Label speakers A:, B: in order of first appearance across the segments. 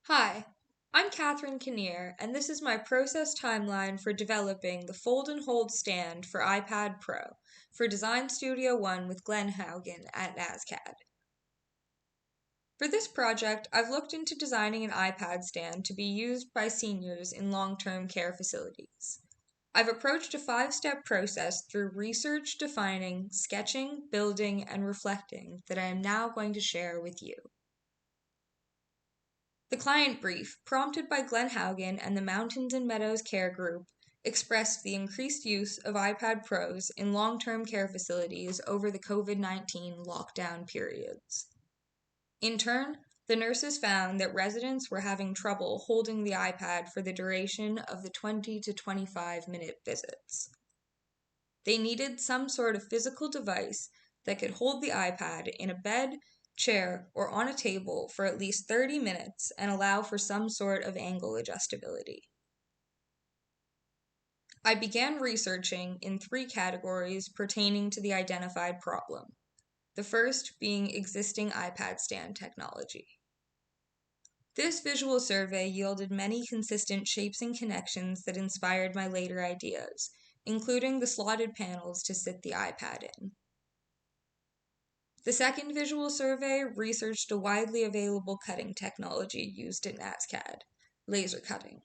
A: Hi, I'm Kathryn Kinnear, and this is my process timeline for developing the Fold and Hold stand for iPad Pro for Design Studio One with Glenn Haugen at NASCAD. For this project, I've looked into designing an iPad stand to be used by seniors in long-term care facilities. I've approached a 5-step process through research, defining, sketching, building, and reflecting that I am now going to share with you. The client brief, prompted by Glenn Haugen and the Mountains and Meadows Care Group, expressed the increased use of iPad Pros in long-term care facilities over the COVID-19 lockdown periods. In turn, the nurses found that residents were having trouble holding the iPad for the duration of the 20 to 25-minute visits. They needed some sort of physical device that could hold the iPad in a bed, chair, or on a table for at least 30 minutes and allow for some sort of angle adjustability. I began researching in 3 categories pertaining to the identified problem, the first being existing iPad stand technology. This visual survey yielded many consistent shapes and connections that inspired my later ideas, including the slotted panels to sit the iPad in. The second visual survey researched a widely available cutting technology used in NASCAD, laser cutting.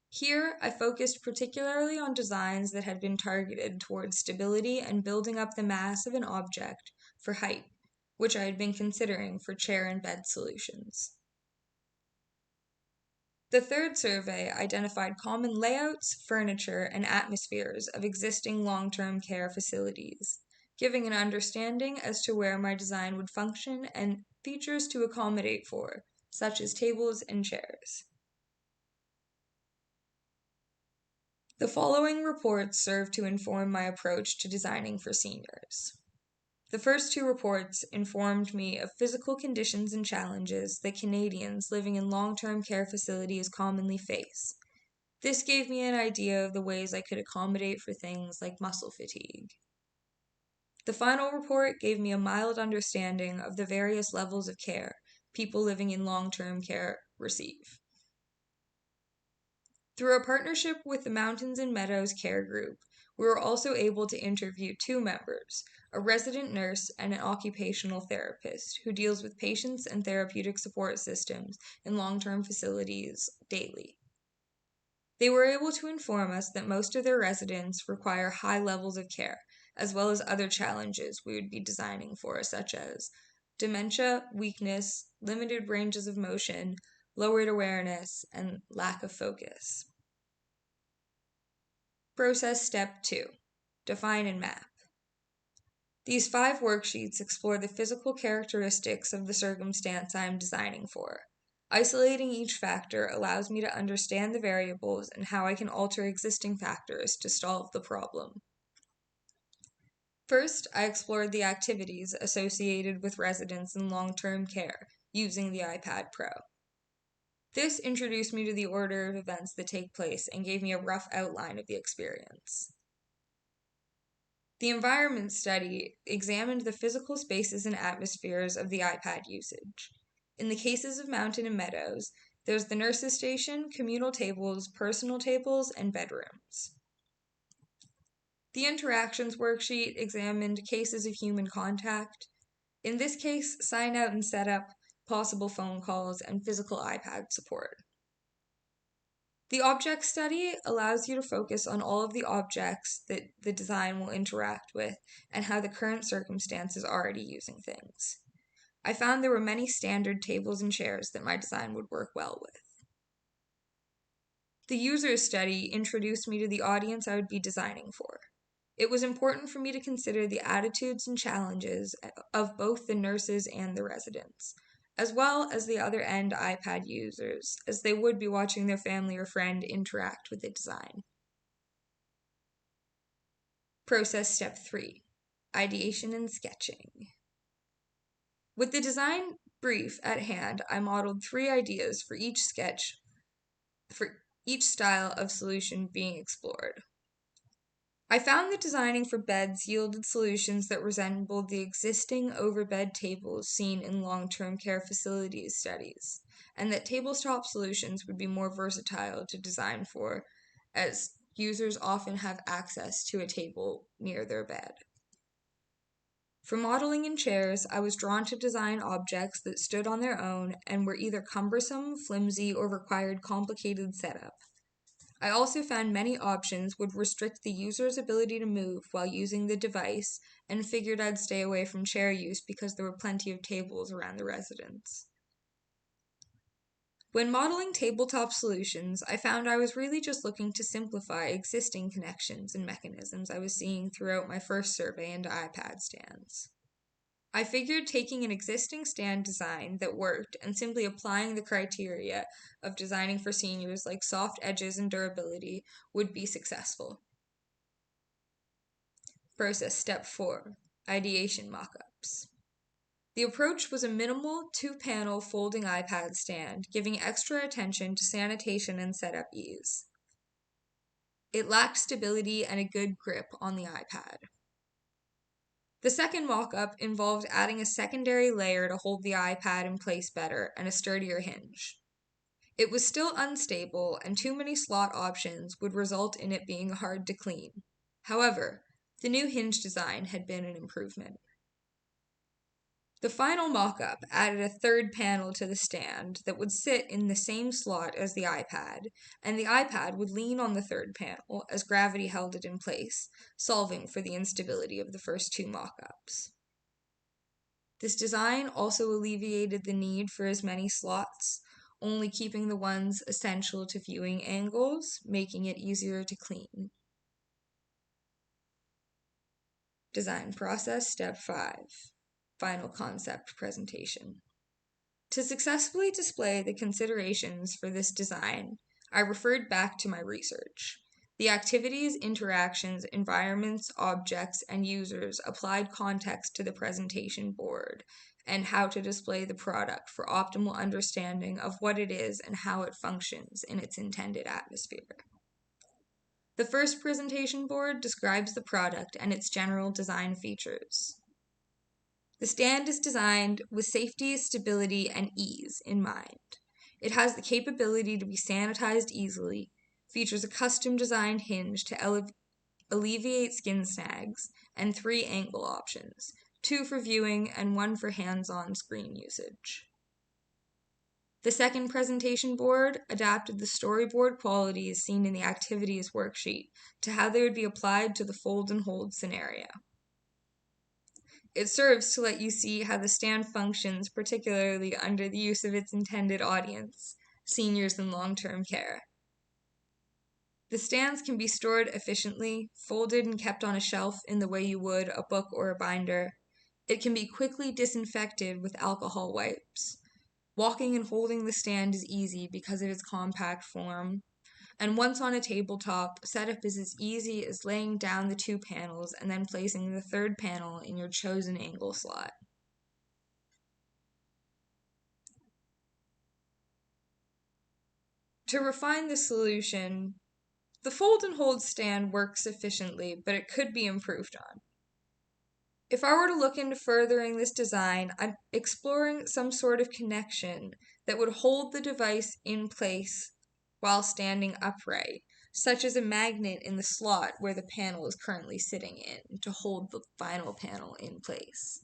A: Here, I focused particularly on designs that had been targeted towards stability and building up the mass of an object for height, which I had been considering for chair and bed solutions. The third survey identified common layouts, furniture, and atmospheres of existing long-term care facilities, giving an understanding as to where my design would function and features to accommodate for, such as tables and chairs. The following reports serve to inform my approach to designing for seniors. The first 2 reports informed me of physical conditions and challenges that Canadians living in long-term care facilities commonly face. This gave me an idea of the ways I could accommodate for things like muscle fatigue. The final report gave me a mild understanding of the various levels of care people living in long-term care receive. Through a partnership with the Mountains and Meadows Care Group, we were also able to interview 2 members, a resident nurse and an occupational therapist who deals with patients and therapeutic support systems in long-term facilities daily. They were able to inform us that most of their residents require high levels of care, as well as other challenges we would be designing for, such as dementia, weakness, limited ranges of motion, lowered awareness, and lack of focus. Process Step 2. Define and map. These 5 worksheets explore the physical characteristics of the circumstance I am designing for. Isolating each factor allows me to understand the variables and how I can alter existing factors to solve the problem. First, I explored the activities associated with residents in long-term care using the iPad Pro. This introduced me to the order of events that take place and gave me a rough outline of the experience. The environment study examined the physical spaces and atmospheres of the iPad usage. In the cases of Mountain and Meadows, there's the nurse's station, communal tables, personal tables, and bedrooms. The interactions worksheet examined cases of human contact. In this case, sign out and set up, possible phone calls, and physical iPad support. The object study allows you to focus on all of the objects that the design will interact with and how the current circumstance is already using things. I found there were many standard tables and chairs that my design would work well with. The user study introduced me to the audience I would be designing for. It was important for me to consider the attitudes and challenges of both the nurses and the residents, as well as the other end iPad users, as they would be watching their family or friend interact with the design. Process Step 3. Ideation and sketching. With the design brief at hand, I modeled 3 ideas for each sketch, for each style of solution being explored. I found that designing for beds yielded solutions that resembled the existing overbed tables seen in long-term care facilities studies, and that tabletop solutions would be more versatile to design for, as users often have access to a table near their bed. For modeling in chairs, I was drawn to design objects that stood on their own and were either cumbersome, flimsy, or required complicated setup. I also found many options would restrict the user's ability to move while using the device, and figured I'd stay away from chair use because there were plenty of tables around the residence. When modeling tabletop solutions, I found I was really just looking to simplify existing connections and mechanisms I was seeing throughout my first survey into iPad stands. I figured taking an existing stand design that worked and simply applying the criteria of designing for seniors like soft edges and durability would be successful. Process step 4, ideation mockups. The approach was a minimal 2-panel folding iPad stand, giving extra attention to sanitation and setup ease. It lacked stability and a good grip on the iPad. The second mock-up involved adding a secondary layer to hold the iPad in place better and a sturdier hinge. It was still unstable, and too many slot options would result in it being hard to clean. However, the new hinge design had been an improvement. The final mock-up added a third panel to the stand that would sit in the same slot as the iPad, and the iPad would lean on the third panel as gravity held it in place, solving for the instability of the first two mock-ups. This design also alleviated the need for as many slots, only keeping the ones essential to viewing angles, making it easier to clean. Design process step 5. Final concept presentation. To successfully display the considerations for this design, I referred back to my research. The activities, interactions, environments, objects, and users applied context to the presentation board and how to display the product for optimal understanding of what it is and how it functions in its intended atmosphere. The first presentation board describes the product and its general design features. The stand is designed with safety, stability, and ease in mind. It has the capability to be sanitized easily, features a custom designed hinge to alleviate skin snags, and 3 angle options, 2 for viewing and 1 for hands-on screen usage. The second presentation board adapted the storyboard qualities seen in the activities worksheet to how they would be applied to the fold and hold scenario. It serves to let you see how the stand functions, particularly under the use of its intended audience, seniors in long-term care. The stands can be stored efficiently, folded and kept on a shelf in the way you would a book or a binder. It can be quickly disinfected with alcohol wipes. Walking and holding the stand is easy because of its compact form. And once on a tabletop, setup is as easy as laying down the 2 panels and then placing the third panel in your chosen angle slot. To refine the solution, the fold and hold stand works efficiently, but it could be improved on. If I were to look into furthering this design, I'm exploring some sort of connection that would hold the device in place while standing upright, such as a magnet in the slot where the panel is currently sitting in to hold the final panel in place.